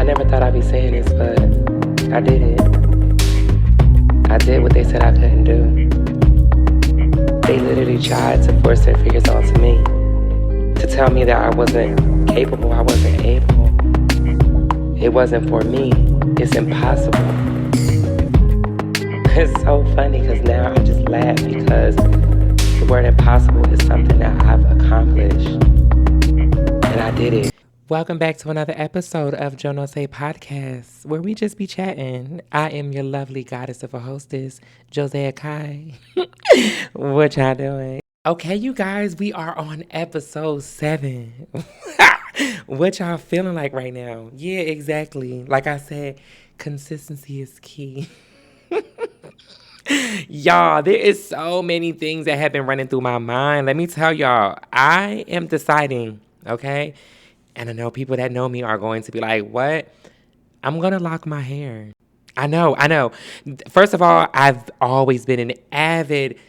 I never thought I'd be saying this, but I did it. I did what they said I couldn't do. They literally tried to force their figures onto me, to tell me that I wasn't capable, I wasn't able. It wasn't for me. It's impossible. It's so funny because now I just laugh because the word impossible is something that I've accomplished. And I did it. Welcome back to another episode of AskJNSPodcast, where we just be chatting. I am your lovely goddess of a hostess, Akai. What y'all doing? Okay, you guys, we are on episode 7. What y'all feeling like right now? Yeah, exactly. Like I said, consistency is key. Y'all, there is so many things that have been running through my mind. Let me tell y'all, I am deciding, okay? And I know people that know me are going to be like, what? I'm going to lock my hair. I know. First of all, I've always been an avid,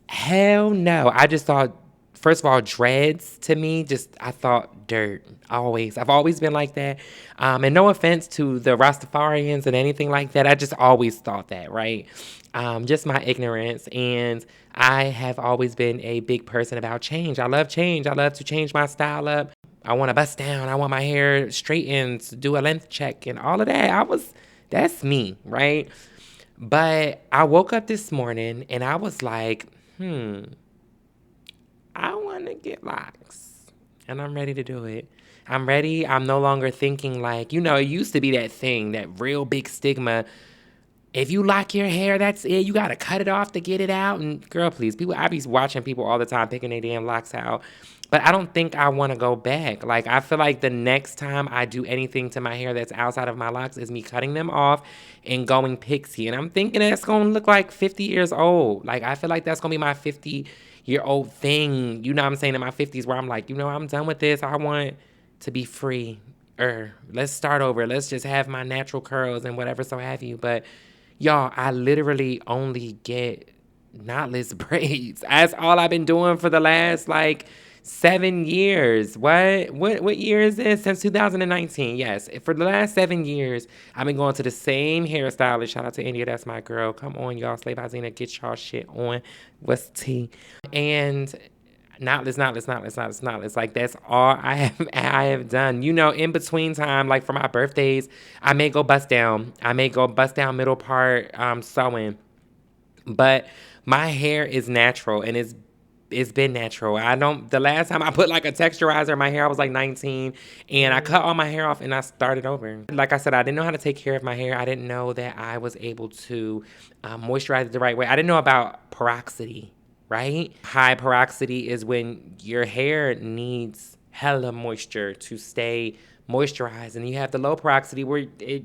hell no. I just thought, first of all, dreads to me, I thought dirt. I've always been like that. And no offense to the Rastafarians and anything like that. I just always thought that, right? Just my ignorance. And I have always been a big person about change. I love change. I love to change my style up. I want to bust down. I want my hair straightened, do a length check and all of that. That's me, right? But I woke up this morning and I was like, I want to get locks. And I'm ready to do it. I'm ready. I'm no longer thinking like, it used to be that thing, that real big stigma. If you lock your hair, that's it. You got to cut it off to get it out. And girl, please, I be watching people all the time picking their damn locks out. But I don't think I want to go back. Like, I feel like the next time I do anything to my hair that's outside of my locks is me cutting them off and going pixie. And I'm thinking that's going to look like 50 years old. Like, I feel like that's going to be my 50-year-old thing. You know what I'm saying? In my 50s where I'm like, I'm done with this. I want to be free. Let's start over. Let's just have my natural curls and whatever so have you. But, y'all, I literally only get knotless braids. That's all I've been doing for the last, 7 years. What year is this? Since 2019. Yes. For the last 7 years, I've been going to the same hairstylist. Shout out to India. That's my girl. Come on, y'all. Slay by Zena. Get y'all shit on. What's tea? And knotless. Like, that's all I have done. In between time, like for my birthdays, I may go bust down. Middle part, sewing. But my hair is natural and it's been natural. The last time I put a texturizer in my hair, I was 19 and I cut all my hair off and I started over. Like I said, I didn't know how to take care of my hair. I didn't know that I was able to moisturize it the right way. I didn't know about porosity, right? High porosity is when your hair needs hella moisture to stay moisturized. And you have the low porosity where a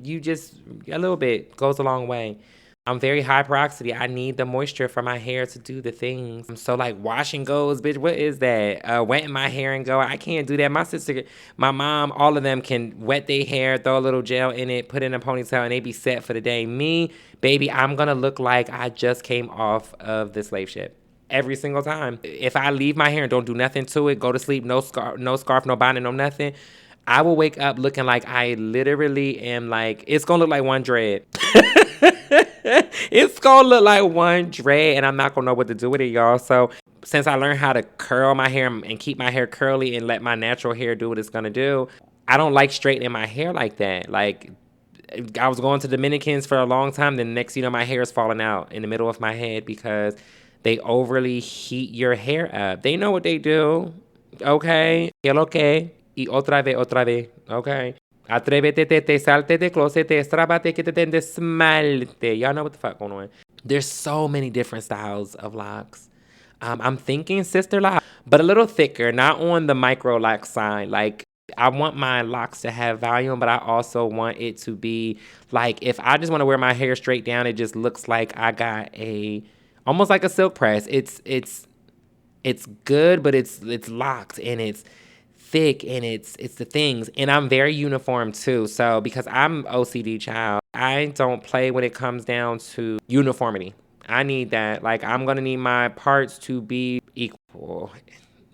little bit goes a long way. I'm very high porosity. I need the moisture for my hair to do the things. So wash and goes, bitch, what is that? Wetting my hair and go. I can't do that. My sister, my mom, all of them can wet their hair, throw a little gel in it, put it in a ponytail, and they be set for the day. Me, baby, I'm going to look like I just came off of the slave ship. Every single time. If I leave my hair and don't do nothing to it, go to sleep, no scarf, no bonnet, no nothing, I will wake up looking like I literally am it's going to look like one dread. It's gonna look like one dread and I'm not gonna know what to do with it, y'all. So since I learned how to curl my hair and keep my hair curly and let my natural hair do what it's gonna do, I don't like straightening my hair like that. I was going to Dominicans for a long time, then next my hair is falling out in the middle of my head because they overly heat your hair up. They know what they do, okay? El okay, y otra vez, okay? Atrévete, te salte de closet, te estrábate, que te den de esmalte. Y'all know what the fuck going on. There's so many different styles of locks. I'm thinking sister lock, but a little thicker, not on the micro lock side. I want my locks to have volume, but I also want it to be if I just want to wear my hair straight down, it just looks like I got almost like a silk press. It's good, but it's locked and it's thick and it's the things. And I'm very uniform too. So because I'm OCD child, I don't play when it comes down to uniformity. I need that. I'm going to need my parts to be equal,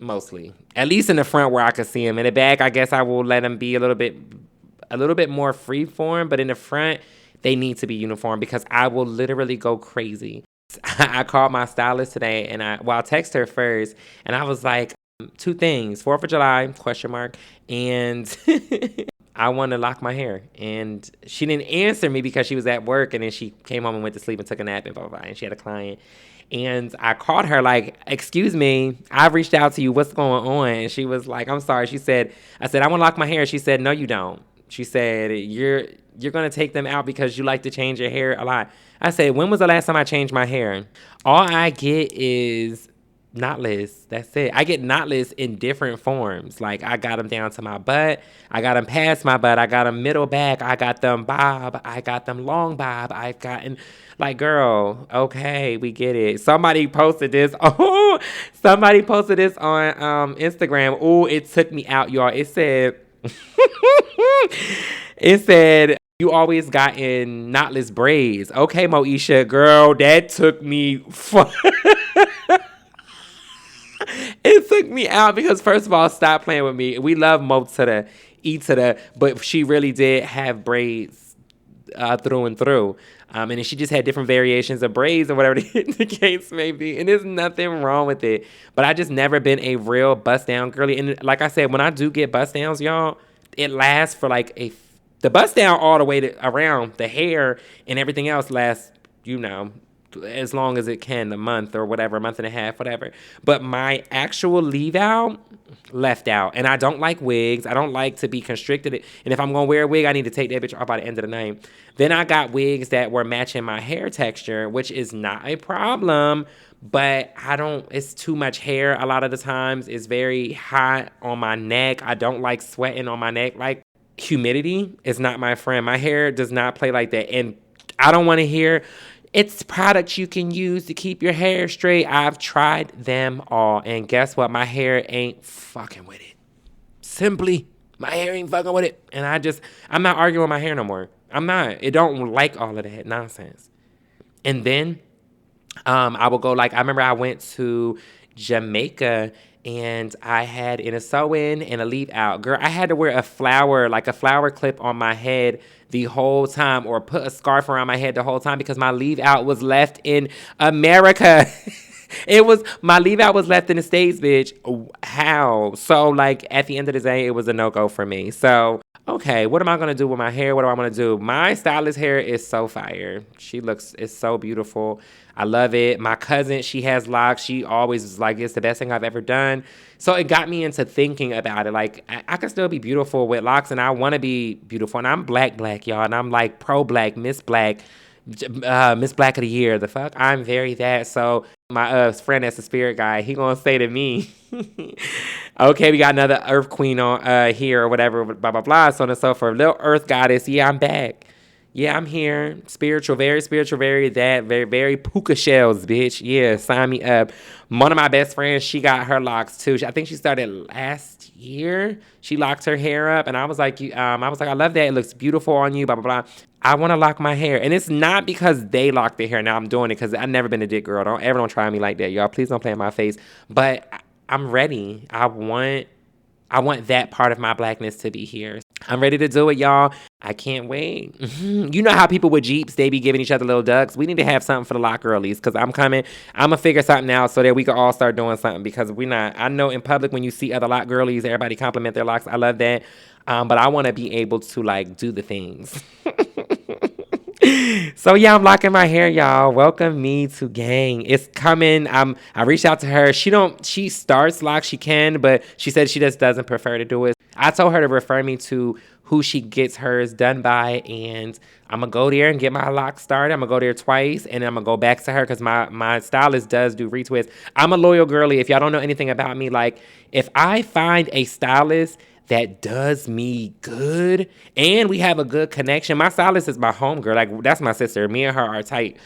mostly. At least in the front where I can see them. In the back, I guess I will let them be a little bit a little bit more free form, but in the front, they need to be uniform because I will literally go crazy. I called my stylist today and I'll text her first and I was like, two things, 4th of July, question mark, and I want to lock my hair. And she didn't answer me because she was at work and then she came home and went to sleep and took a nap and blah, blah, blah, and she had a client. And I called her like, excuse me, I've reached out to you. What's going on? And she was like, I'm sorry. I said, I want to lock my hair. She said, no, you don't. She said, you're going to take them out because you like to change your hair a lot. I said, when was the last time I changed my hair? All I get is knotless. That's it. I get knotless in different forms. Like I got them down to my butt. I got them past my butt. I got them middle back. I got them bob. I got them long bob. I've gotten like, girl, okay, we get it. Somebody posted this. Oh, somebody posted this on Instagram. Oh, it took me out, y'all. It said, you always got in knotless braids. Okay, Moesha, girl, that took me it took me out because, first of all, stop playing with me. We love Mo to the E to the, but she really did have braids through and through. And then she just had different variations of braids or whatever the case may be. And there's nothing wrong with it. But I just never been a real bust down girly. And like I said, when I do get bust downs, y'all, it lasts for like the bust down all the way around the hair and everything else lasts, as long as it can, a month or whatever, a month and a half, whatever. But my actual leave out, left out. And I don't like wigs. I don't like to be constricted. And if I'm going to wear a wig, I need to take that bitch off by the end of the night. Then I got wigs that were matching my hair texture, which is not a problem. But it's too much hair a lot of the times. It's very hot on my neck. I don't like sweating on my neck. Like, humidity is not my friend. My hair does not play like that. And I don't want to hear, it's products you can use to keep your hair straight. I've tried them all. And guess what? My hair ain't fucking with it. Simply, my hair ain't fucking with it. And I'm not arguing with my hair no more. I'm not. It don't like all of that nonsense. And then I will go I remember I went to Jamaica and I had in a sew-in and a leave out. Girl, I had to wear a flower clip on my head the whole time or put a scarf around my head the whole time because my leave out was left in America. My leave out was left in the States, bitch. How? So at the end of the day, it was a no-go for me. So, okay, what am I going to do with my hair? What do I want to do? My stylist hair is so fire. It's so beautiful. I love it. My cousin, she has locks. She always was like, it's the best thing I've ever done. So it got me into thinking about it. I can still be beautiful with locks, and I want to be beautiful. And I'm black, y'all. And I'm pro-black, Miss Black, Miss Black of the Year. The fuck? I'm very that. So my friend that's a spirit guy, he gonna say to me, okay, we got another Earth Queen on here or whatever, blah, blah, blah, so on and so forth. Little Earth Goddess, yeah, I'm back. Yeah, I'm here. Spiritual, very, very, very puka shells, bitch. Yeah, sign me up. One of my best friends, she got her locks too. I think she started last year. She locked her hair up, and I was like, I love that. It looks beautiful on you, blah, blah, blah. I want to lock my hair. And it's not because they locked their hair. Now I'm doing it because I've never been a dick girl. Don't try me like that, y'all. Please don't play in my face. But I'm ready. I want that part of my blackness to be here. I'm ready to do it, y'all. I can't wait. You know how people with Jeeps, they be giving each other little ducks? We need to have something for the lock girlies because I'm coming. I'm going to figure something out so that we can all start doing something because I know in public when you see other lock girlies, everybody compliment their locks. I love that. But I want to be able to do the things. So yeah, I'm locking my hair, y'all. Welcome me to gang. It's coming. I reached out to her. She starts locks, she can, but she said she just doesn't prefer to do it. I told her to refer me to who she gets hers done by, and I'm gonna go there and get my locks started. I'm gonna go there twice, and then I'm gonna go back to her because my stylist does do retwists. I'm a loyal girly. If y'all don't know anything about me, if I find a stylist that does me good and we have a good connection. My stylist is my homegirl. That's my sister. Me and her are tight.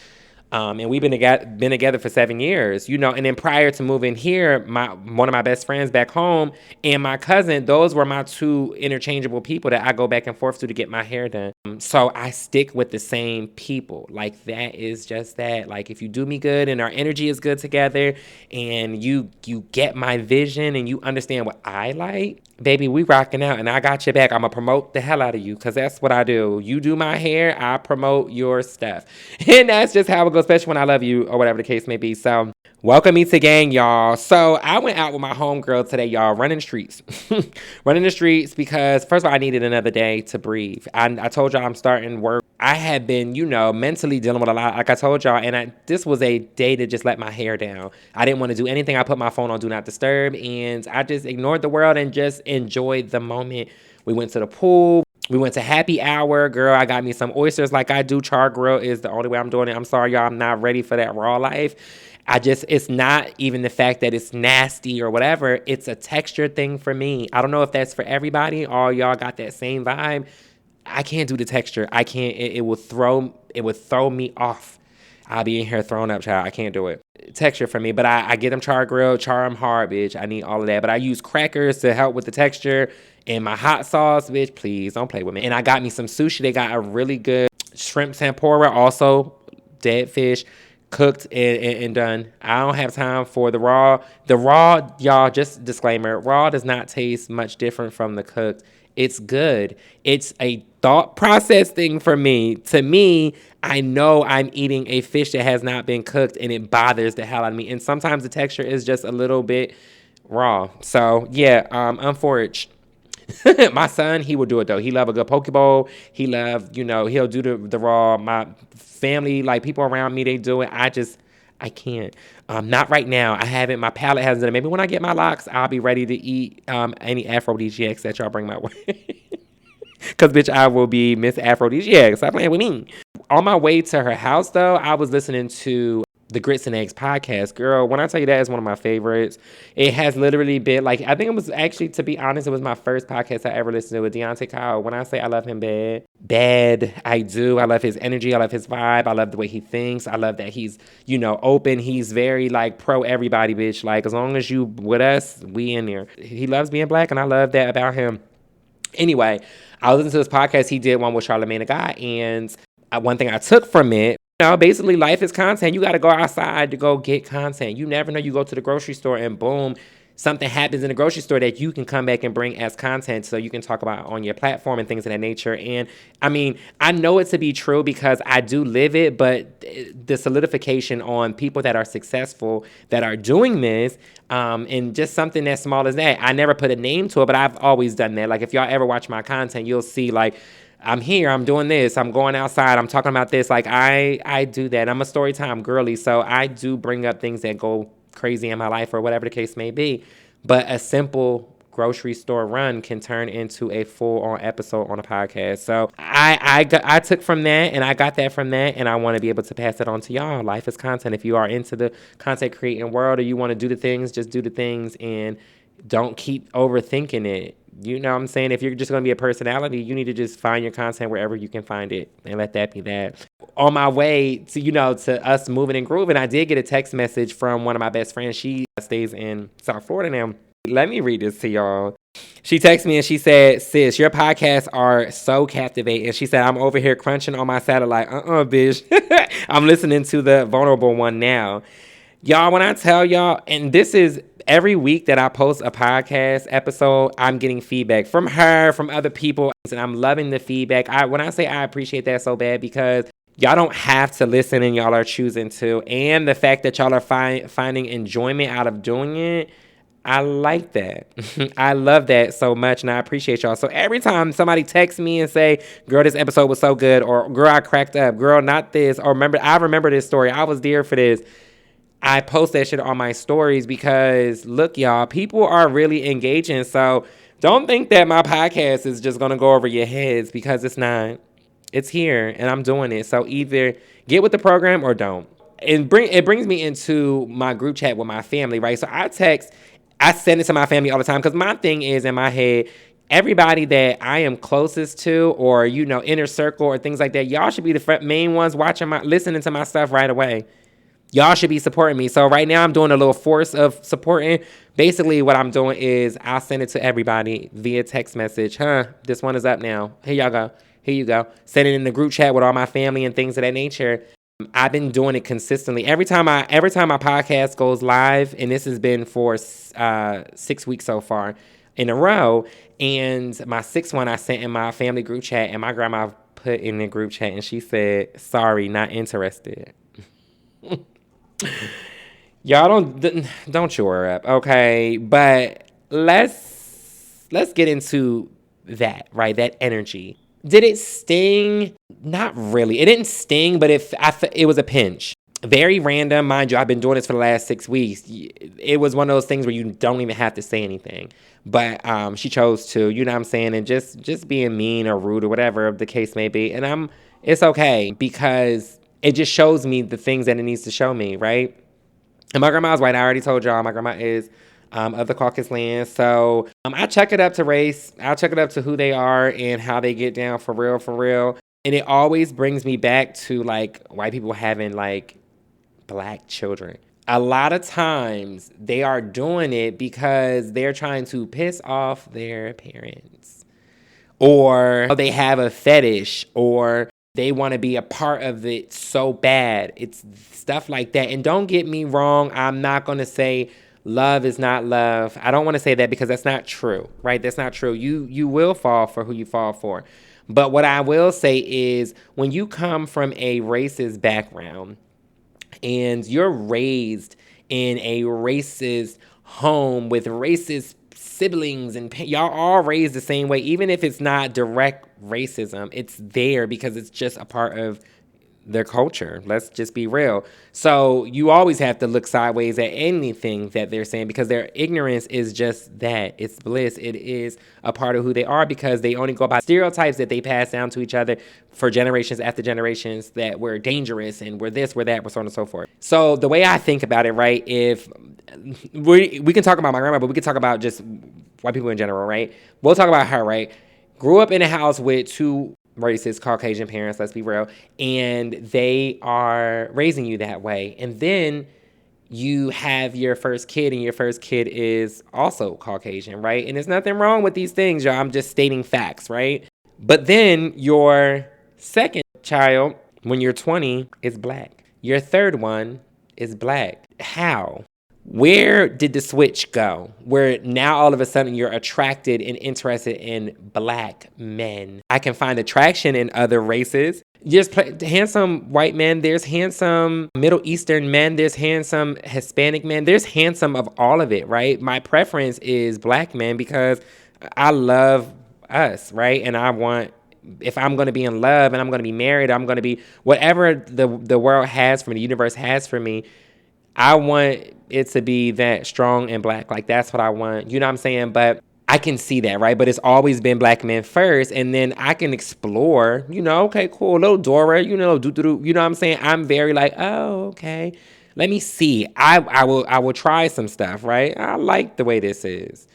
And we've been together for 7 years, and then prior to moving here, one of my best friends back home and my cousin, those were my two interchangeable people that I go back and forth to get my hair done. So I stick with the same people. Like, that is just that. Like, if you do me good and our energy is good together and you get my vision and you understand what I like, baby, we rocking out and I got your back. I'm going to promote the hell out of you because that's what I do. You do my hair, I promote your stuff. And that's just how it goes, especially when I love you or whatever the case may be. So welcome me to gang, y'all. So I went out with my homegirl today, y'all, running the streets. Running the streets because, first of all, I needed another day to breathe. I told y'all I'm starting work. I had been, mentally dealing with a lot, like I told y'all, and this was a day to just let my hair down. I didn't want to do anything. I put my phone on Do Not Disturb, and I just ignored the world and just enjoyed the moment. We went to the pool. We went to happy hour. Girl, I got me some oysters like I do. Char grill is the only way I'm doing it. I'm sorry, y'all. I'm not ready for that raw life. It's not even the fact that it's nasty or whatever. It's a texture thing for me. I don't know if that's for everybody. All y'all got that same vibe. I can't do the texture. I can't. It would throw me off. I'll be in here throwing up, child. I can't do it. Texture for me. But I get them char grilled. Char them hard, bitch. I need all of that. But I use crackers to help with the texture. And my hot sauce, bitch, please don't play with me. And I got me some sushi. They got a really good shrimp tempura, also dead fish, cooked and done. I don't have time for the raw. The raw, y'all, just disclaimer, raw does not taste much different from the cooked. It's good. It's a thought process thing for me. To me, I know I'm eating a fish that has not been cooked and it bothers the hell out of me. And sometimes the texture is just a little bit raw. So yeah, unfortunate. My son, he will do it though. He love a good poke bowl. He love, he'll do the raw. My family, like people around me, they do it. I can't. Not right now. I haven't. My palate hasn't done it. Maybe when I get my locks, I'll be ready to eat any aphrodisiacs that y'all bring my way. Because, bitch, I will be Miss Aphrodisiac. Stop playing with me. On my way to her house, though, I was listening to the Grits and Eggs podcast. Girl, when I tell you that is one of my favorites, it has literally been, like, I think it was actually, to be honest, it was my first podcast I ever listened to with Deontay Kyle. When I say I love him bad, I do. I love his energy. I love his vibe. I love the way he thinks. I love that he's, open. He's very, like, pro everybody, bitch. Like, as long as you with us, we in there. He loves being black, and I love that about him. Anyway, I was listening to this podcast. He did one with Charlamagne Akai, and one thing I took from it, basically life is content. You got to go outside to go get content. You never know. You go to the grocery store and boom, something happens in the grocery store that you can come back and bring as content so you can talk about on your platform and things of that nature. And I mean, I know it to be true because I do live it, but the solidification on people that are successful that are doing this, and just something as small as that. I never put a name to it, but I've always done that. Like if y'all ever watch my content, you'll see like, I'm here, I'm doing this, I'm going outside, I'm talking about this. Like I do that. I'm a story time girly, so I do bring up things that go crazy in my life or whatever the case may be. But a simple grocery store run can turn into a full-on episode on a podcast. So I took from that and I got that from that, and I want to be able to pass it on to y'all. Life is content. If you are into the content creating world or you want to do the things, just do the things and don't keep overthinking it. You know what I'm saying? If you're just going to be a personality, you need to just find your content wherever you can find it and let that be that. On my way to, to us moving and grooving, I did get a text message from one of my best friends. She stays in South Florida now. Let me read this to y'all. She texted me and she said, "Sis, your podcasts are so captivating." She said, "I'm over here crunching on my satellite." Bitch. I'm listening to the vulnerable one now. Y'all, when I tell y'all, and this is every week that I post a podcast episode, I'm getting feedback from her, from other people, and I'm loving the feedback. When I say I appreciate that so bad because y'all don't have to listen and y'all are choosing to, and the fact that y'all are finding enjoyment out of doing it, I like that. I love that so much, and I appreciate y'all. So every time somebody texts me and say, "Girl, this episode was so good," or "Girl, I cracked up," "Girl, not this," or I remember this story. I was there for this. I post that shit on my stories because, look, y'all, people are really engaging. So don't think that my podcast is just going to go over your heads because it's not. It's here, and I'm doing it. So either get with the program or don't. It brings me into my group chat with my family, right? So I send it to my family all the time because my thing is in my head, everybody that I am closest to or, inner circle or things like that, y'all should be the main ones listening to my stuff right away. Y'all should be supporting me. So right now I'm doing a little force of supporting. Basically what I'm doing is I'll send it to everybody via text message. This one is up now. Here y'all go. Here you go. Send it in the group chat with all my family and things of that nature. I've been doing it consistently. Every time my podcast goes live, and this has been for 6 weeks so far in a row, and my sixth one I sent in my family group chat, and my grandma put in the group chat, and she said, "Sorry, not interested." Y'all don't chew her up, okay? But let's get into that, right? That energy. Did it sting? Not really. It didn't sting, but it was a pinch. Very random, mind you. I've been doing this for the last 6 weeks. It was one of those things where you don't even have to say anything. But she chose to, you know what I'm saying? And just being mean or rude or whatever the case may be. And it's okay because it just shows me the things that it needs to show me, right? And my grandma's white. I already told y'all my grandma is of the Caucasus land. So I check it up to race. I'll check it up to who they are and how they get down for real, for real. And it always brings me back to like white people having like black children. A lot of times they are doing it because they're trying to piss off their parents, or they have a fetish, or they want to be a part of it so bad. It's stuff like that. And don't get me wrong, I'm not going to say love is not love. I don't want to say that because that's not true, right? That's not true. You will fall for who you fall for. But what I will say is when you come from a racist background and you're raised in a racist home with racist siblings and y'all all raised the same way, even if it's not direct racism, it's there because it's just a part of their culture. Let's just be real. So you always have to look sideways at anything that they're saying because their ignorance is just that. It's bliss. It is a part of who they are because they only go by stereotypes that they pass down to each other for generations after generations that we're dangerous and we're this, we're that, we're so on and so forth. So the way I think about it, right, if we can talk about my grandma, but we can talk about just white people in general, right? We'll talk about her, right? Grew up in a house with two racist Caucasian parents, let's be real, and they are raising you that way. And then you have your first kid, and your first kid is also Caucasian, right? And there's nothing wrong with these things, y'all. I'm just stating facts, right? But then your second child, when you're 20, is black. Your third one is black. How? Where did the switch go? Where now all of a sudden you're attracted and interested in black men. I can find attraction in other races. Just handsome white men. There's handsome Middle Eastern men. There's handsome Hispanic men. There's handsome of all of it, right? My preference is black men because I love us, right? And I want, if I'm going to be in love and I'm going to be married, I'm going to be whatever the world has for me, the universe has for me, I want it to be that strong and black. Like, that's what I want. You know what I'm saying? But I can see that, right? But it's always been black men first. And then I can explore, you know, okay, cool. Little Dora, you know, you know what I'm saying? I'm very like, oh, okay. Let me see. I will try some stuff, right? I like the way this is.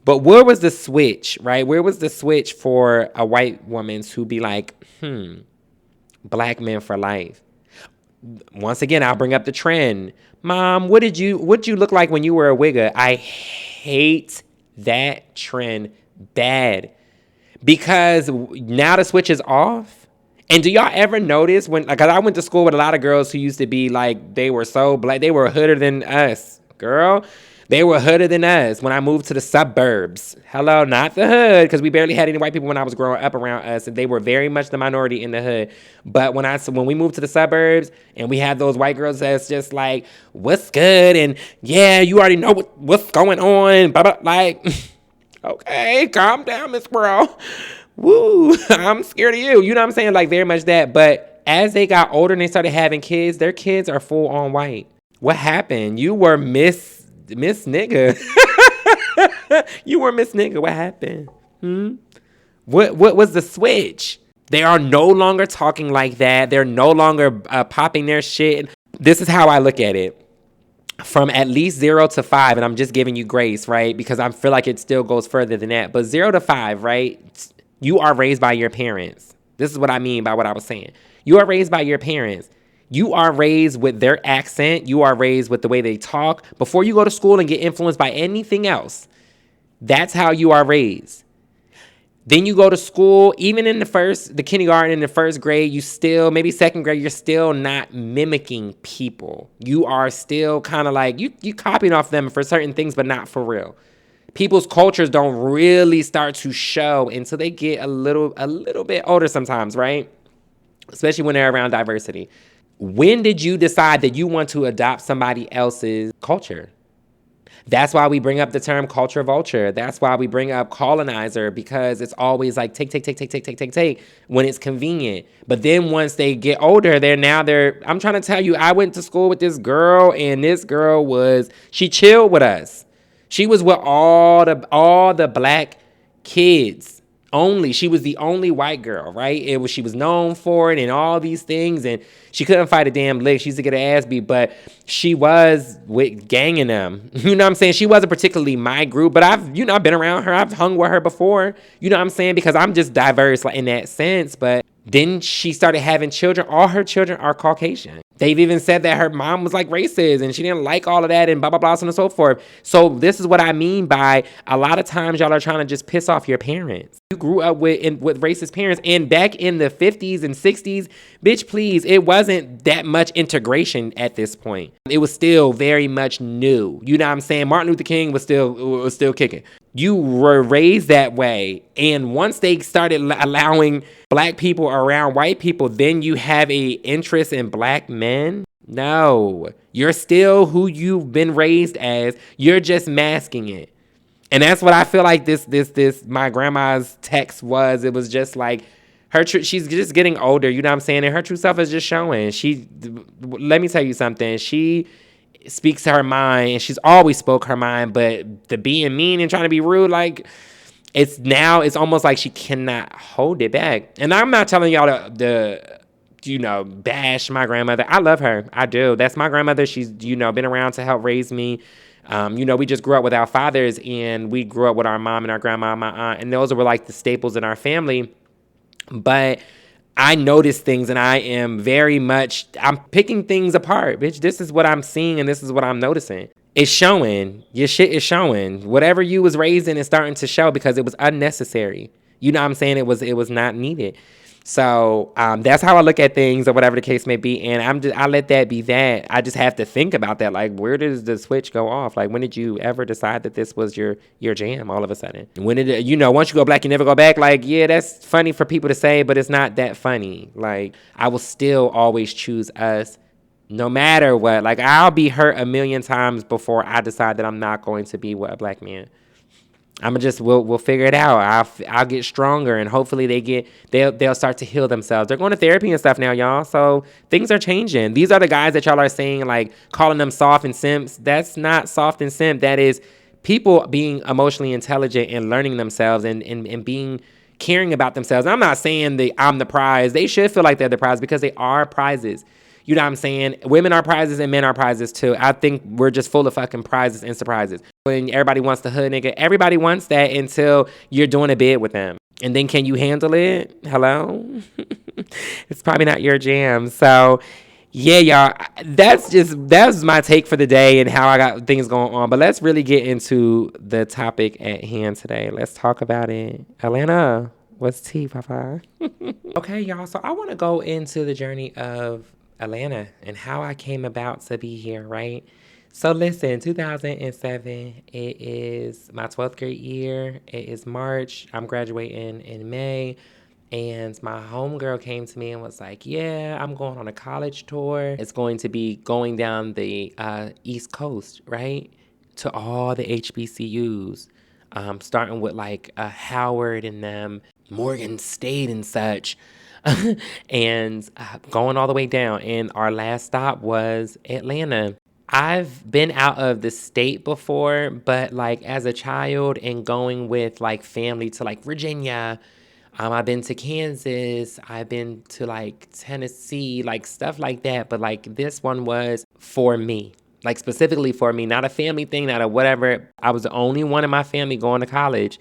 But where was the switch, right? Where was the switch for a white woman to be like, black men for life? Once again, I'll bring up the trend. Mom, what you look like when you were a wigger? I hate that trend bad because now the switch is off. And do y'all ever notice when, like, I went to school with a lot of girls who used to be like, they were so black, they were hooded than us, girl. They were hooded than us when I moved to the suburbs. Hello, not the hood, because we barely had any white people when I was growing up around us, and they were very much the minority in the hood. But when we moved to the suburbs, and we had those white girls that's just like, what's good? And yeah, you already know what's going on. Blah, blah, like, okay, calm down, Miss Girl. Woo, I'm scared of you. You know what I'm saying? Like, very much that. But as they got older and they started having kids, their kids are full on white. What happened? You were Miss Nigga. You were Miss Nigga. What happened? What was the switch? They are no longer talking like that. They're no longer popping their shit. This is how I look at it. From at least 0 to 5, and I'm just giving you grace, right? Because I feel like it still goes further than that. But 0 to 5, right? You are raised by your parents. This is what I mean by what I was saying. You are raised by your parents. You are raised with their accent. You are raised with the way they talk. Before you go to school and get influenced by anything else, that's how you are raised. Then you go to school, even in the kindergarten, in the first grade, you still, maybe second grade, you're still not mimicking people. You are still kind of like, you copying off them for certain things, but not for real. People's cultures don't really start to show until they get a little bit older sometimes, right? Especially when they're around diversity. When did you decide that you want to adopt somebody else's culture? That's why we bring up the term culture vulture. That's why we bring up colonizer, because it's always like take when it's convenient. But then once they get older, I'm trying to tell you, I went to school with this girl, and this girl she chilled with us. She was with all the black kids. She was the only white girl, right? She was known for it and all these things, and she couldn't fight a damn lick. She used to get her ass beat, but she was with ganging them. You know what I'm saying? She wasn't particularly my group, but I've been around her. I've hung with her before. You know what I'm saying? Because I'm just diverse, like, in that sense. But then she started having children. All her children are Caucasian. They've even said that her mom was like racist and she didn't like all of that and blah, blah, blah, so on and so forth. So this is what I mean by a lot of times y'all are trying to just piss off your parents. You grew up with racist parents, and back in the 50s and 60s, bitch, please, it wasn't that much integration at this point. It was still very much new. You know what I'm saying? Martin Luther King was still kicking. You were raised that way, and once they started allowing black people around white people, then you have a interest in black men. No, you're still who you've been raised as. You're just masking it. And that's what I feel like this my grandma's text was. It was just like she's just getting older, you know what I'm saying? And her true self is just showing. Let me tell you something. She speaks to her mind, and she's always spoke her mind, but the being mean and trying to be rude, like, it's almost like she cannot hold it back. And I'm not telling y'all to bash my grandmother. I love her. I do. That's my grandmother. She's, been around to help raise me. We just grew up with our fathers, and we grew up with our mom and our grandma and my aunt, and those were like the staples in our family. But I notice things, and I'm picking things apart, bitch. This is what I'm seeing, and this is what I'm noticing. It's showing. Your shit is showing. Whatever you was raised in is starting to show because it was unnecessary. You know what I'm saying? It was not needed. So that's how I look at things, or whatever the case may be, and I let that be that. I just have to think about that. Like, where does the switch go off? Like, when did you ever decide that this was your jam? All of a sudden, when did once you go black, you never go back? Like, yeah, that's funny for people to say, but it's not that funny. Like, I will still always choose us, no matter what. Like, I'll be hurt a million times before I decide that I'm not going to be with a black man. We'll figure it out. I'll get stronger, and hopefully they'll start to heal themselves. They're going to therapy and stuff now, y'all. So things are changing. These are the guys that y'all are saying, like, calling them soft and simps. That's not soft and simp. That is people being emotionally intelligent and learning themselves and being caring about themselves. I'm not saying that I'm the prize. They should feel like they're the prize because they are prizes. You know what I'm saying? Women are prizes and men are prizes too. I think we're just full of fucking prizes and surprises. When everybody wants the hood nigga, everybody wants that until you're doing a bid with them. And then can you handle it? Hello? It's probably not your jam. So yeah, y'all, that's my take for the day and how I got things going on. But let's really get into the topic at hand today. Let's talk about it. Atlanta, what's tea, Papa? Okay, y'all. So I want to go into the journey of Atlanta and how I came about to be here, right? So listen, 2007, it is my 12th grade year. It is March. I'm graduating in May. And my homegirl came to me and was like, yeah, I'm going on a college tour. It's going to be going down the East Coast, right? To all the HBCUs, starting with like Howard and them, Morgan State and such. And going all the way down. And our last stop was Atlanta. I've been out of the state before, but like as a child and going with like family to like Virginia, I've been to Kansas, I've been to like Tennessee, like stuff like that. But like this one was for me, like specifically for me, not a family thing, not a whatever. I was the only one in my family going to college.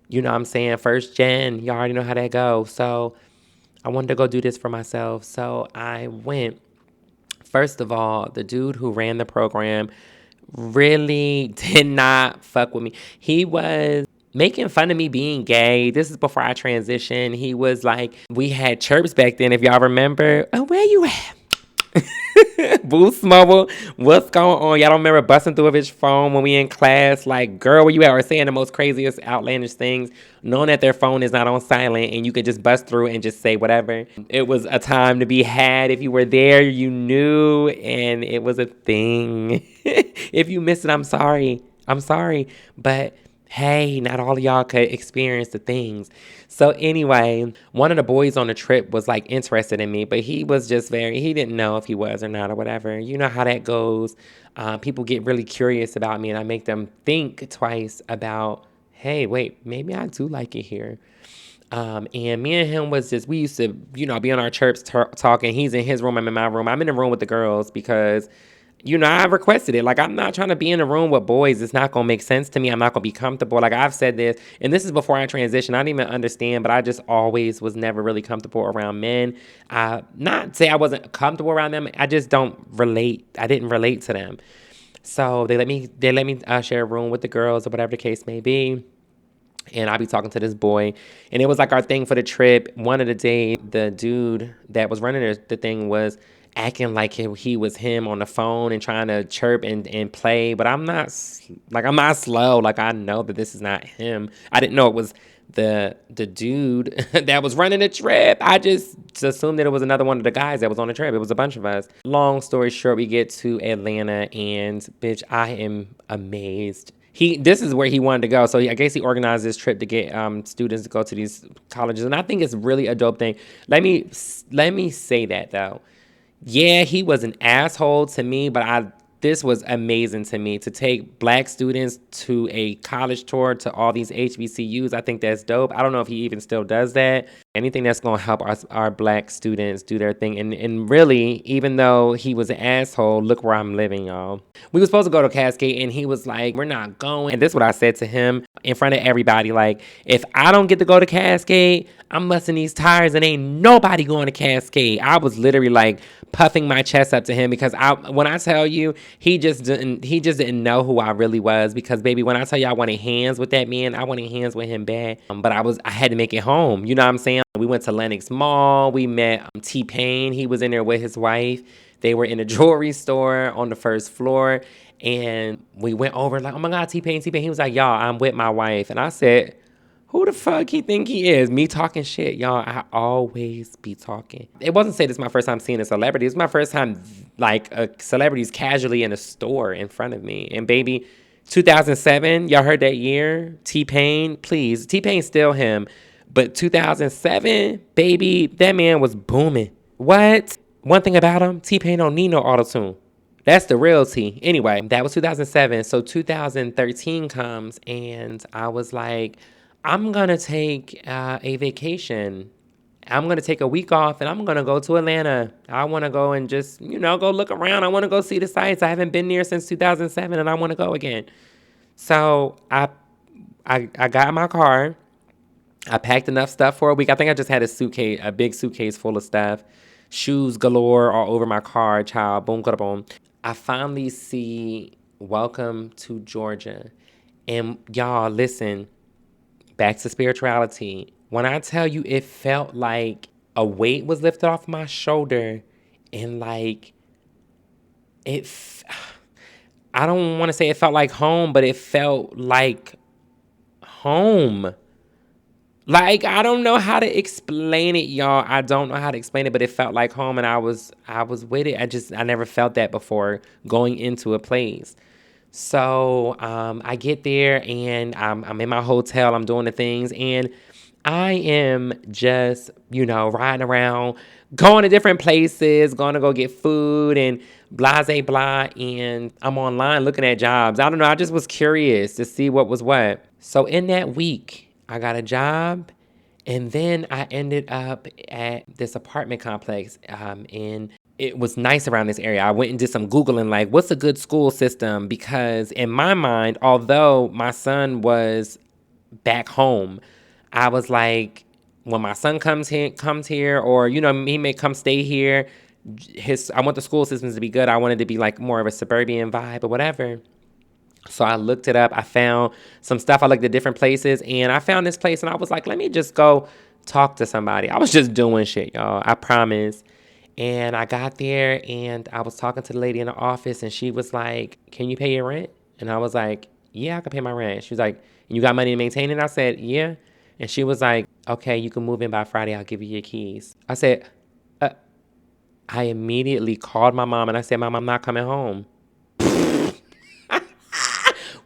You know what I'm saying? First gen, you already know how that goes. So I wanted to go do this for myself. So I went. First of all, the dude who ran the program really did not fuck with me. He was making fun of me being gay. This is before I transitioned. He was like, we had chirps back then, if y'all remember. Oh, where you at? Boost Mobile, what's going on? Y'all don't remember busting through his phone when we in class? Like, girl, where you at? Or saying the most craziest, outlandish things, knowing that their phone is not on silent and you could just bust through and just say whatever. It was a time to be had. If you were there, you knew, and it was a thing. If you missed it, I'm sorry. I'm sorry. But hey, not all of y'all could experience the things. So anyway, one of the boys on the trip was like interested in me, but he was just he didn't know if he was or not or whatever. You know how that goes. People get really curious about me, and I make them think twice about, hey, wait, maybe I do like it here. And me and him was just, we used to, be on our chirps talking. He's in his room, I'm in my room. I'm in the room with the girls because I requested it. Like, I'm not trying to be in a room with boys. It's not going to make sense to me. I'm not going to be comfortable. Like, I've said this, and this is before I transitioned. I didn't even understand, but I just always was never really comfortable around men. Not say I wasn't comfortable around them. I just don't relate. I didn't relate to them. So they let me share a room with the girls or whatever the case may be. And I'll be talking to this boy. And it was like our thing for the trip. One of the days, the dude that was running the thing was acting like he was him on the phone and trying to chirp and play. But I'm not slow. Like, I know that this is not him. I didn't know it was the dude that was running the trip. I just assumed that it was another one of the guys that was on the trip. It was a bunch of us. Long story short, we get to Atlanta, and bitch, I am amazed. This is where he wanted to go. So I guess he organized this trip to get students to go to these colleges. And I think it's really a dope thing. Let me say that, though. Yeah, he was an asshole to me, but this was amazing to me to take black students to a college tour to all these HBCUs. I think that's dope. I don't know if he even still does that. Anything that's going to help our black students do their thing. And really, even though he was an asshole, look where I'm living, y'all. We were supposed to go to Cascade, and he was like, we're not going. And this is what I said to him in front of everybody. Like, if I don't get to go to Cascade, I'm busting these tires and ain't nobody going to Cascade. I was literally like puffing my chest up to him because when I tell you, he just didn't know who I really was. Because baby, when I tell you I wanted hands with that man, I wanted hands with him bad. But I had to make it home. You know what I'm saying? We went to Lenox Mall. We met T-Pain. He was in there with his wife. They were in a jewelry store on the first floor. And we went over like, oh my God, T-Pain. He was like, y'all, I'm with my wife. And I said, who the fuck he think he is? Me talking shit. Y'all, I always be talking. It wasn't say this is my first time seeing a celebrity. It's my first time, like, a celebrity's casually in a store in front of me. And baby, 2007, y'all heard that year? T-Pain, please. T-Pain's still him. But 2007, baby, that man was booming. What? One thing about him, T-Pain don't need no auto-tune. That's the real T. Anyway, that was 2007. So 2013 comes, and I was like, I'm going to take a vacation. I'm going to take a week off, and I'm going to go to Atlanta. I want to go and just, go look around. I want to go see the sights. I haven't been there since 2007, and I want to go again. So I got in my car. I packed enough stuff for a week. I think I just had a big suitcase full of stuff. Shoes galore all over my car, child. Boom, kada boom. I finally see Welcome to Georgia. And y'all, listen, back to spirituality. When I tell you, it felt like a weight was lifted off my shoulder, and like I don't want to say it felt like home, but it felt like home. Like, I don't know how to explain it, y'all. I don't know how to explain it, but it felt like home, and I was with it. I never felt that before going into a place. So I get there, and I'm in my hotel. I'm doing the things, and I am just, riding around, going to different places, going to go get food and blah, blah, blah. And I'm online looking at jobs. I don't know. I just was curious to see what was what. So in that week, I got a job, and then I ended up at this apartment complex, and it was nice around this area. I went and did some Googling, like, what's a good school system? Because in my mind, although my son was back home, I was like, when my son comes here, or, he may come stay here, I want the school systems to be good. I wanted to be like more of a suburban vibe or whatever. So I looked it up. I found some stuff. I looked at different places, and I found this place, and I was like, let me just go talk to somebody. I was just doing shit, y'all. I promise. And I got there, and I was talking to the lady in the office, and she was like, can you pay your rent? And I was like, yeah, I can pay my rent. She was like, you got money to maintain it? I said, yeah. And she was like, okay, you can move in by Friday. I'll give you your keys. I said, I immediately called my mom, and I said, Mom, I'm not coming home.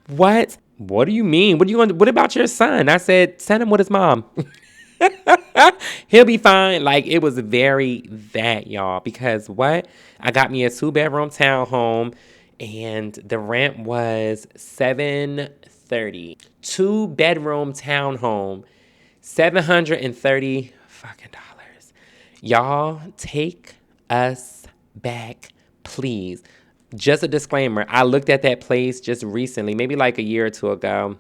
What? What do you mean? What are you going to, what about your son? I said, send him with his mom. He'll be fine. Like, it was very that, y'all. Because what? I got me a 2-bedroom townhome, and the rent was $730. 2-bedroom townhome, $730 fucking dollars. Y'all, take us back, please. Just a disclaimer. I looked at that place just recently, maybe like a year or two ago,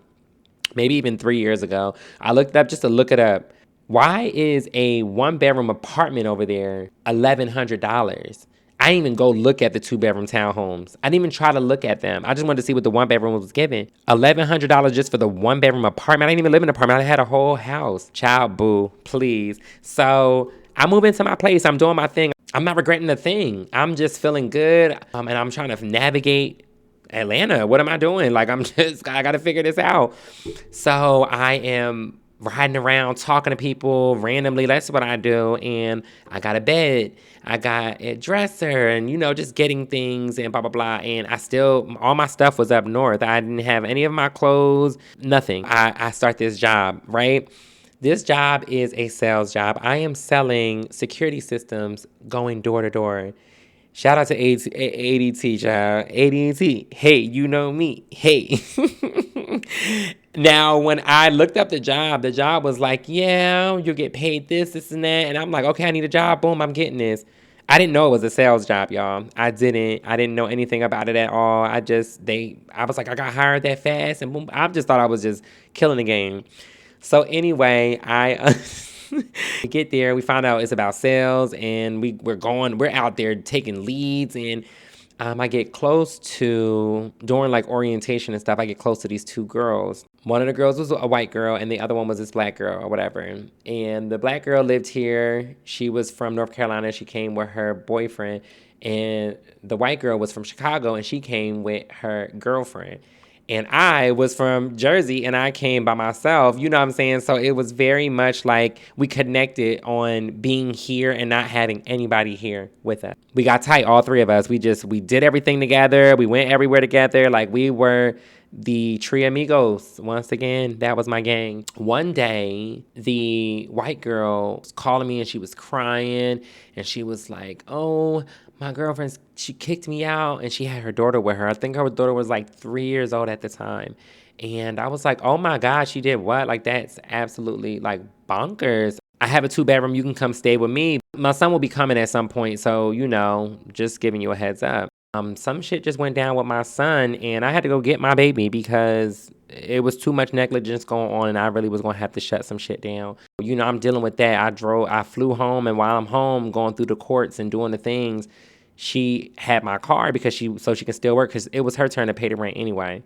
maybe even 3 years ago. I looked it up just to look it up. Why is a 1-bedroom apartment over there $1,100? I didn't even go look at the 2-bedroom townhomes. I didn't even try to look at them. I just wanted to see what the 1-bedroom was giving. $1,100 just for the 1-bedroom apartment. I didn't even live in an apartment. I had a whole house. Child, boo, please. So I move into my place. I'm doing my thing. I'm not regretting a thing. I'm just feeling good. And I'm trying to navigate Atlanta. What am I doing? Like, I got to figure this out. So I am riding around talking to people randomly. That's what I do. And I got a bed. I got a dresser and, just getting things and blah, blah, blah. And all my stuff was up north. I didn't have any of my clothes, nothing. I start this job, right? This job is a sales job. I am selling security systems going door to door. Shout out to ADT, child. ADT. Hey, you know me. Hey. Now, when I looked up the job was like, yeah, you'll get paid this, and that. And I'm like, okay, I need a job. Boom, I'm getting this. I didn't know it was a sales job, y'all. I didn't know anything about it at all. I was like, I got hired that fast. And boom, I just thought I was just killing the game. So anyway, I get there. We found out it's about sales, and we're out there taking leads, and I get close to, during like orientation and stuff, I get close to these 2 girls. One of the girls was a white girl, and the other one was this black girl or whatever. And the black girl lived here. She was from North Carolina. She came with her boyfriend. And the white girl was from Chicago, and she came with her girlfriend. And I was from Jersey, and I came by myself. You know what I'm saying? So it was very much like we connected on being here and not having anybody here with us. We got tight, all 3 of us. We did everything together. We went everywhere together. Like, we were the Tri Amigos. Once again, that was my gang. One day, the white girl was calling me, and she was crying, and she was like, oh, my girlfriend, she kicked me out, and she had her daughter with her. I think her daughter was like 3 years old at the time. And I was like, oh my God, she did what? Like, that's absolutely like bonkers. I have a 2-bedroom. You can come stay with me. My son will be coming at some point. So, just giving you a heads up. Some shit just went down with my son, and I had to go get my baby because it was too much negligence going on, and I really was going to have to shut some shit down. I'm dealing with that. I flew home, and while I'm home going through the courts and doing the things, she had my car so she can still work, because it was her turn to pay the rent anyway.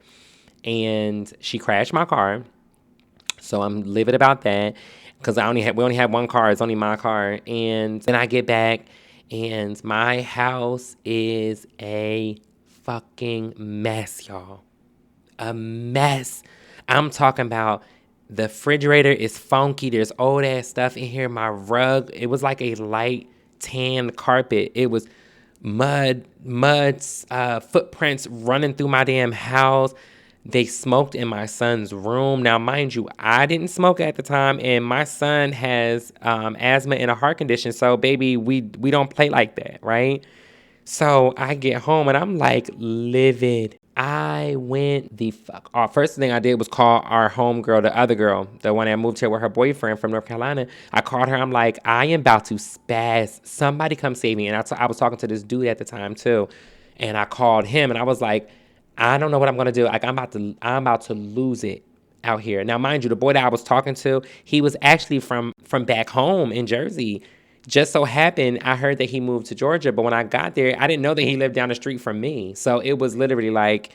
And she crashed my car. So I'm livid about that, because we only had one car. It's only my car. And then I get back, and my house is a fucking mess, y'all. A mess. I'm talking about the refrigerator is funky. There's old ass stuff in here. My rug, it was like a light tan carpet. It was mud, footprints running through my damn house. They smoked in my son's room. Now, mind you, I didn't smoke at the time, and my son has asthma and a heart condition. So, baby, we don't play like that, right? So I get home, and I'm like livid. I went the fuck off. First thing I did was call our homegirl, the other girl, the one that moved here with her boyfriend from North Carolina. I called her. I'm like, I am about to spaz. Somebody come save me. And I was talking to this dude at the time too, and I called him, and I was like, I don't know what I'm gonna do. Like, I'm about to lose it out here. Now, mind you, the boy that I was talking to, he was actually from back home in Jersey. Just so happened, I heard that he moved to Georgia, but when I got there, I didn't know that he lived down the street from me. So it was literally like,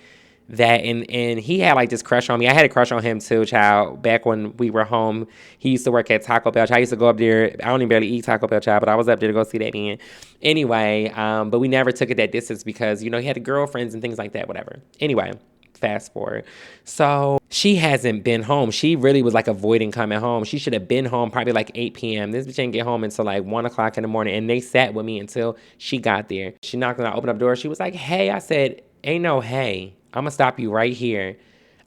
that, and he had like this crush on me. I had a crush on him too, child. Back when we were home, he used to work at Taco Bell. I used to go up there. I don't even barely eat Taco Bell, child, but I was up there to go see that man. Anyway, but we never took it that distance because, you know, he had girlfriends and things like that, whatever. Anyway, fast forward. So she hasn't been home. She really was like avoiding coming home. She should have been home probably like 8 p.m. This bitch didn't get home until like 1 o'clock in the morning, and they sat with me until she got there. She knocked on, I opened up the door. She was like, hey. I said, ain't no hey. I'm going to stop you right here.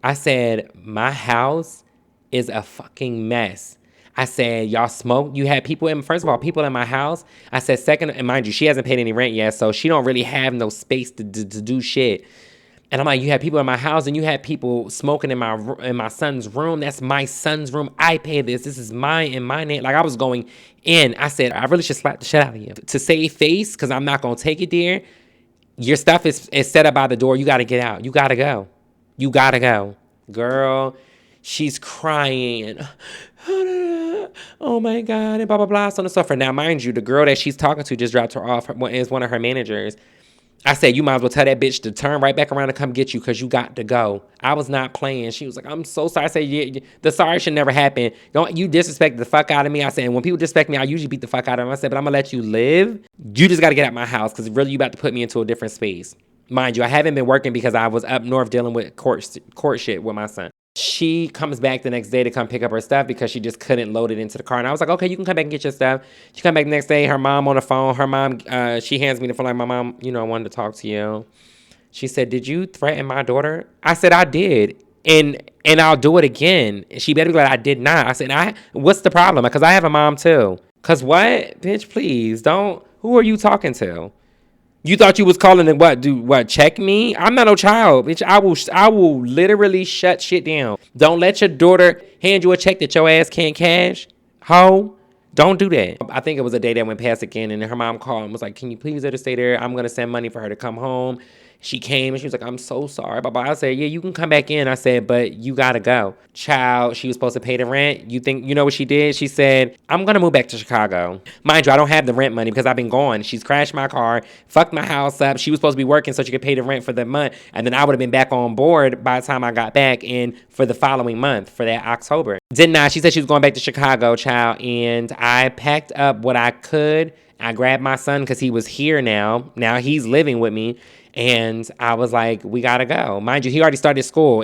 I said, my house is a fucking mess. I said, y'all smoke? You had people in, first of all, people in my house. I said, second, and mind you, she hasn't paid any rent yet, so she don't really have no space to do shit. And I'm like, you had people in my house and you had people smoking in my son's room. That's my son's room. I pay this. This is mine in my name. Like, I was going in. I said, I really should slap the shit out of you. To save face, because I'm not going to take it there. Your stuff is set up by the door. You got to get out. You got to go. You got to go. Girl, she's crying. Oh, my God. And blah, blah, blah. So on and so forth. Now, mind you, the girl that she's talking to just dropped her off. Is one of her managers. I said, you might as well tell that bitch to turn right back around and come get you because you got to go. I was not playing. She was like, I'm so sorry. I said, yeah, the sorry should never happen. Don't you disrespect the fuck out of me. I said, and when people disrespect me, I usually beat the fuck out of them. I said, but I'm going to let you live. You just got to get out my house because really you about to put me into a different space. Mind you, I haven't been working because I was up north dealing with court shit with my son. She comes back the next day to come pick up her stuff because she just couldn't load it into the car. And I was like, okay, you can come back and get your stuff. She come back the next day, her mom on the phone. Her mom, she hands me the phone like, my mom, you know, I wanted to talk to you. She said, did you threaten my daughter? I said, I did. And I'll do it again. She better be like, I did not. I said, what's the problem? Because I have a mom too. Because what? Bitch, please, don't. Who are you talking to? You thought you was calling it what, check me? I'm not no child, bitch. I will literally shut shit down. Don't let your daughter hand you a check that your ass can't cash. Ho, don't do that. I think it was a day that went past again, and her mom called and was like, can you please let her stay there? I'm going to send money for her to come home. She came and she was like, I'm so sorry. Blah, blah. I said, yeah, you can come back in. I said, but you got to go. Child, she was supposed to pay the rent. You know what she did? She said, I'm going to move back to Chicago. Mind you, I don't have the rent money because I've been gone. She's crashed my car, fucked my house up. She was supposed to be working so she could pay the rent for the month. And then I would have been back on board by the time I got back in for the following month, for that October. Did not. She said she was going back to Chicago, child. And I packed up what I could. I grabbed my son because he was here now. Now he's living with me. And I was like, we got to go. Mind you, he already started school.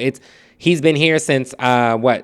He's been here since,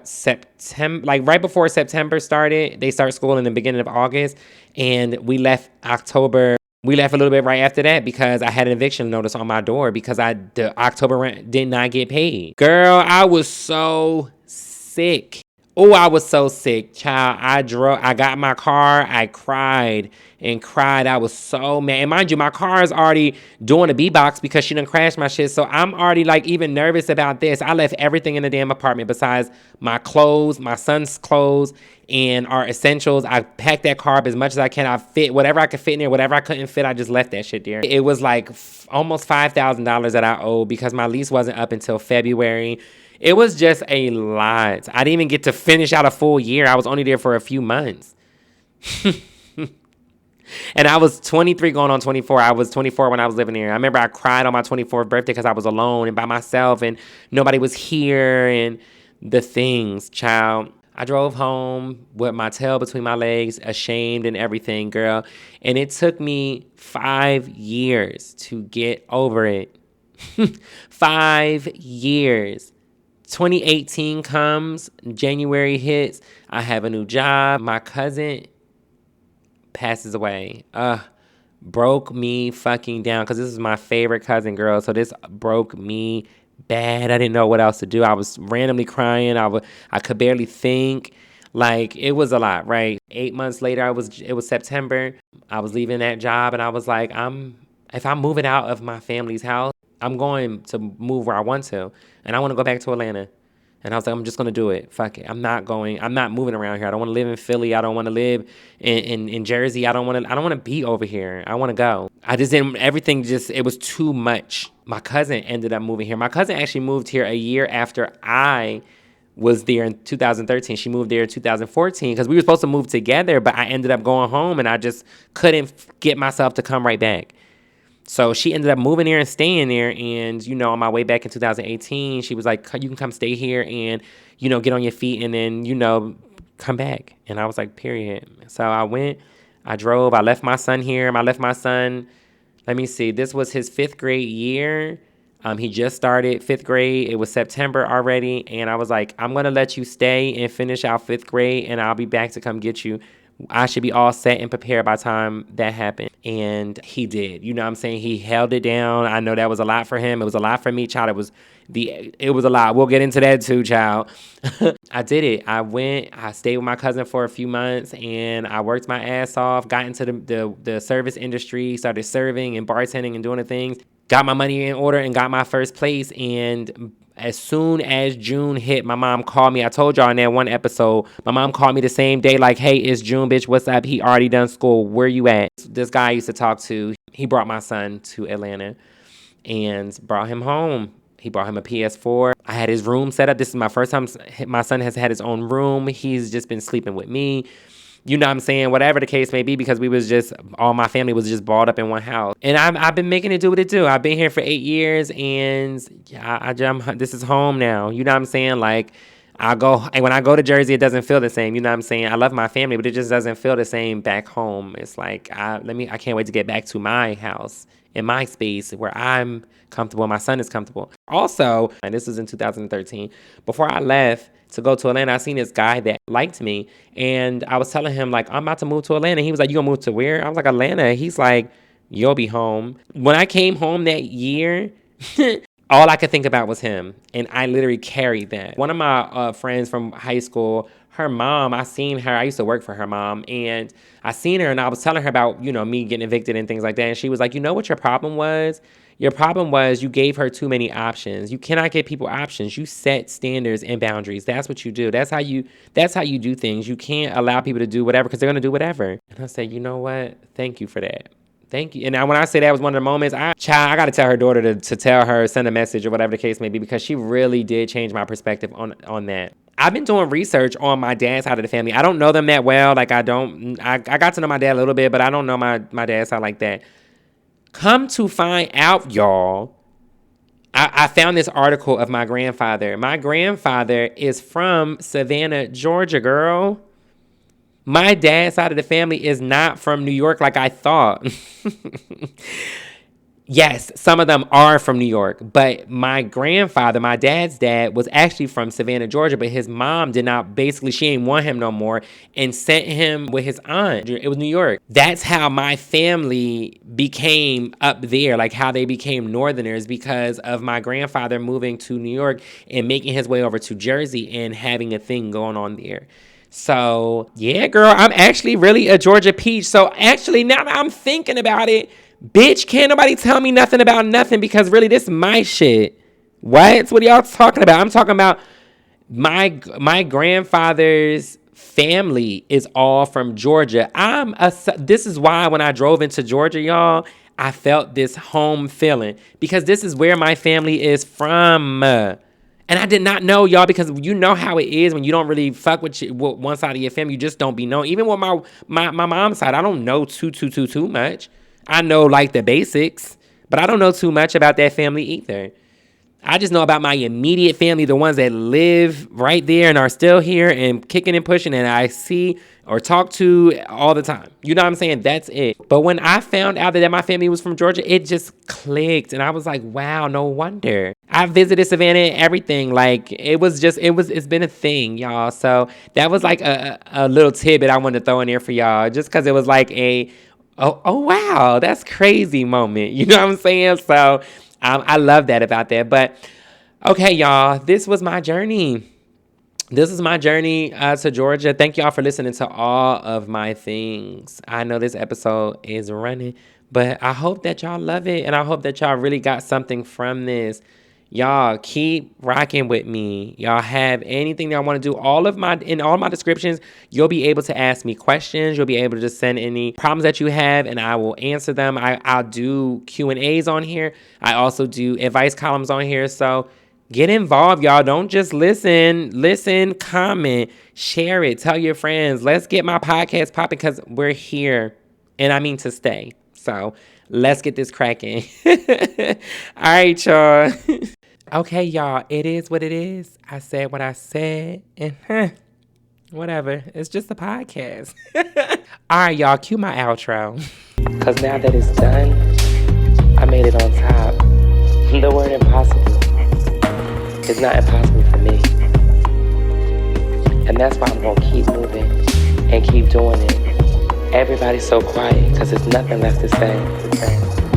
September, like right before September started. They start school in the beginning of August. And we left October. We left a little bit right after that because I had an eviction notice on my door because the October rent did not get paid. Girl, I was so sick. Oh, I was so sick, child. I got in my car. I cried and cried. I was so mad. And mind you, my car is already doing a B-box because she done crashed my shit. So I'm already like even nervous about this. I left everything in the damn apartment besides my clothes, my son's clothes, and our essentials. I packed that car up as much as I can. I fit whatever I could fit in there. Whatever I couldn't fit, I just left that shit there. It was like almost $5,000 that I owed because my lease wasn't up until February. It was just a lot. I didn't even get to finish out a full year. I was only there for a few months. And I was 23 going on 24. I was 24 when I was living here. I remember I cried on my 24th birthday because I was alone and by myself and nobody was here and the things, child. I drove home with my tail between my legs, ashamed and everything, girl. And it took me 5 years to get over it. 5 years. 2018 comes, January hits, I have a new job. My cousin passes away. Broke me fucking down because this is my favorite cousin, girl. So this broke me bad. I didn't know what else to do. I was randomly crying. I could barely think. Like, it was a lot, right? 8 months later, it was September. I was leaving that job and I was like, if I'm moving out of my family's house, I'm going to move where I want to. And I want to go back to Atlanta. And I was like, I'm just going to do it. Fuck it. I'm not moving around here. I don't want to live in Philly. I don't want to live in Jersey. I don't want to be over here. I want to go. I just didn't, it was too much. My cousin ended up moving here. My cousin actually moved here a year after I was there in 2013. She moved there in 2014 because we were supposed to move together, but I ended up going home and I just couldn't get myself to come right back. So she ended up moving there and staying there. And, on my way back in 2018, she was like, you can come stay here and, get on your feet and then, come back. And I was like, period. So I went, I drove, I left my son here. Let me see, this was his 5th grade year. He just started 5th grade. It was September already. And I was like, I'm going to let you stay and finish out 5th grade and I'll be back to come get you. I should be all set and prepared by the time that happened. And he did. You know what I'm saying? He held it down. I know that was a lot for him. It was a lot for me, child. It was a lot. We'll get into that too, child. I did it. I stayed with my cousin for a few months and I worked my ass off, got into the service industry, started serving and bartending and doing the things, got my money in order and got my first place. And as soon as June hit, my mom called me. I told y'all in that one episode, my mom called me the same day like, hey, it's June, bitch. What's up? He already done school. Where you at? This guy I used to talk to, he brought my son to Atlanta and brought him home. He brought him a PS4. I had his room set up. This is my first time my son has had his own room. He's just been sleeping with me. You know what I'm saying? Whatever the case may be, because all my family was just balled up in one house. And I've been making it do what it do. I've been here for 8 years and this is home now. You know what I'm saying? Like and when I go to Jersey, it doesn't feel the same. You know what I'm saying? I love my family, but it just doesn't feel the same back home. It's like, I can't wait to get back to my house in my space where I'm comfortable. My son is comfortable. Also, and this was in 2013, before I left to go to Atlanta, I seen this guy that liked me. And I was telling him, like, I'm about to move to Atlanta. He was like, you gonna move to where? I was like, Atlanta. He's like, you'll be home. When I came home that year, all I could think about was him. And I literally carried that. One of my friends from high school, her mom, I seen her. I used to work for her mom. And I seen her and I was telling her about, me getting evicted and things like that. And she was like, you know what your problem was? Your problem was you gave her too many options. You cannot give people options. You set standards and boundaries. That's what you do. That's how you do things. You can't allow people to do whatever because they're going to do whatever. And I said, you know what? Thank you for that. Thank you. And now when I say that was one of the moments, I got to tell her daughter to tell her, send a message or whatever the case may be, because she really did change my perspective on that. I've been doing research on my dad's side of the family. I don't know them that well. Like I got to know my dad a little bit, but I don't know my dad's side like that. Come to find out, y'all, I found this article of my grandfather. My grandfather is from Savannah, Georgia, girl. My dad's side of the family is not from New York like I thought. Yes, some of them are from New York, but my grandfather, my dad's dad, was actually from Savannah, Georgia, but his mom she ain't want him no more and sent him with his aunt. It was New York. That's how my family became up there, like how they became Northerners, because of my grandfather moving to New York and making his way over to Jersey and having a thing going on there. So, yeah, girl, I'm actually really a Georgia peach. So, actually, now that I'm thinking about it, bitch, can't nobody tell me nothing about nothing, because really this is my shit. What are y'all talking about? I'm talking about my grandfather's family is all from Georgia. This is why when I drove into Georgia, y'all, I felt this home feeling, because this is where my family is from. And I did not know, y'all, because you know how it is when you don't really fuck with one side of your family. You just don't be known. Even with my mom's side, I don't know too much. I know like the basics, but I don't know too much about that family either. I just know about my immediate family, the ones that live right there and are still here and kicking and pushing, and I see or talk to all the time. You know what I'm saying? That's it. But when I found out that my family was from Georgia, it just clicked. And I was like, wow, no wonder. I visited Savannah and everything. Like, it's been a thing, y'all. So that was like a little tidbit I wanted to throw in there for y'all, just because it was like oh wow, that's crazy moment. You know what I'm saying? So I love that about that. But okay, y'all, this was my journey. This is my journey to Georgia. Thank y'all for listening to all of my things. I know this episode is running, but I hope that y'all love it, and I hope that y'all really got something from this. Y'all keep rocking with me. Y'all have anything that I want to do, in all my descriptions, you'll be able to ask me questions. You'll be able to just send any problems that you have, and I will answer them. I'll do Q&As on here. I also do advice columns on here. So get involved, y'all. Don't just listen, comment, share it, tell your friends. Let's get my podcast popping, because we're here, and I mean to stay. So let's get this cracking. All right, y'all. Okay, y'all, it is what it is. I said what I said, and whatever. It's just a podcast. All right, y'all, cue my outro. Because now that it's done, I made it on top. The word impossible is not impossible for me. And that's why I'm going to keep moving and keep doing it. Everybody's so quiet because there's nothing left to say.